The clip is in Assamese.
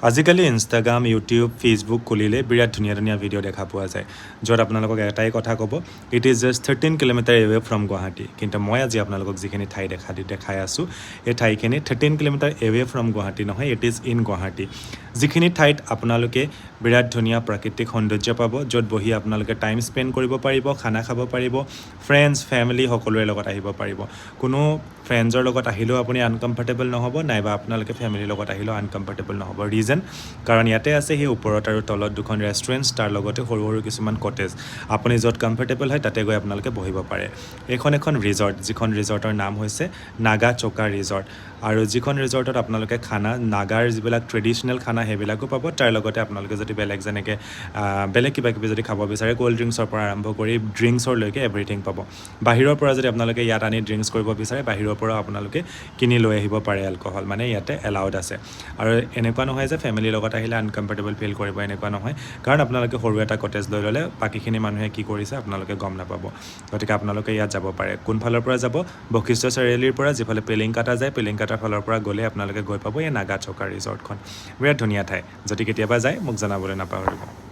আজিকালি ইনষ্টাগ্ৰাম ইউটিউব ফেচবুক খুলিলে বিৰাট ধুনীয়া ধুনীয়া ভিডিঅ' দেখা পোৱা যায় য'ত আপোনালোকক এটাই কথা ক'ব it is just 13 kilometre away from Guwahati কিন্তু মই আজি আপোনালোকক যিখিনি ঠাই দেখাই আছোঁ এই ঠাইখিনি 13 কিলোমিটাৰ এৱে ফ্ৰম গুৱাহাটী নহয় ইট ইজ ইন গুৱাহাটী যিখিনি ঠাইত আপোনালোকে বিৰাট ধুনীয়া প্ৰাকৃতিক সৌন্দৰ্য পাব য'ত বহি আপোনালোকে টাইম স্পেণ্ড কৰিব পাৰিব খানা খাব পাৰিব ফ্ৰেণ্ডছ ফেমিলি সকলোৰে লগত আহিব পাৰিব কোনো ফ্ৰেণ্ডছৰ লগত আহিলেও আপুনি আনকমফৰ্টেবল নহ'ব নাইবা আপোনালোকে ফেমিলিৰ লগত আহিলেও আনকমফৰ্টেবল নহ'ব ৰিজন কাৰণ ইয়াতে আছে সেই ওপৰত আৰু তলত দুখন ৰেষ্টুৰেণ্টছ তাৰ লগতে সৰু সৰু কিছুমান কটেজ আপুনি য'ত কমফৰ্টেবল হয় তাতে গৈ আপোনালোকে বহিব পাৰে এইখন এখন ৰিজৰ্ট যিখন ৰিজৰ্টৰ নাম হৈছে নাগা চোকা ৰিজৰ্ট আৰু যিখন ৰিজৰ্টত আপোনালোকে খানা নাগাৰ যিবিলাক ট্ৰেডিশ্যনেল খানা সেইবিলাকো পাব তাৰ লগতে আপোনালোকে যদি বেলেগ যেনেকৈ বেলেগ কিবা কিবি যদি খাব বিচাৰে ক'ল্ড ড্ৰিংকছৰ পৰা আৰম্ভ কৰি ড্ৰিংকছৰলৈকে এভৰিথিং পাব বাহিৰৰ পৰা যদি আপোনালোকে ইয়াত আনি ড্ৰিংকছ কৰিব বিচাৰে বাহিৰৰ পৰা আপোনালোকে কিনি লৈ আহিব পাৰে এলকহল মানে ইয়াতে এলাউড আছে আৰু এনেকুৱা নহয় যে ফেমিলিৰ লগত আহিলে আনকমফৰ্টেবল ফিল কৰিব এনেকুৱা নহয় কাৰণ আপোনালোকে সৰু এটা কটেজ লৈ ল'লে বাকীখিনি মানুহে কি কৰিছে আপোনালোকে গম নাপাব গতিকে আপোনালোকে ইয়াত যাব পাৰে কোনফালৰ পৰা যাব বশিষ্ঠ চাৰিআলিৰ পৰা যিফালে পেলিংকাটা যায় পেলিংকাটাৰ ফালৰ পৰা গ'লে আপোনালোকে গৈ পাব এই নাগা চোকা ৰিজৰ্টখন বিৰাট ধুনীয়া ঠাই যদি কেতিয়াবা যায় মোক জনাবলৈ নাপাহৰিব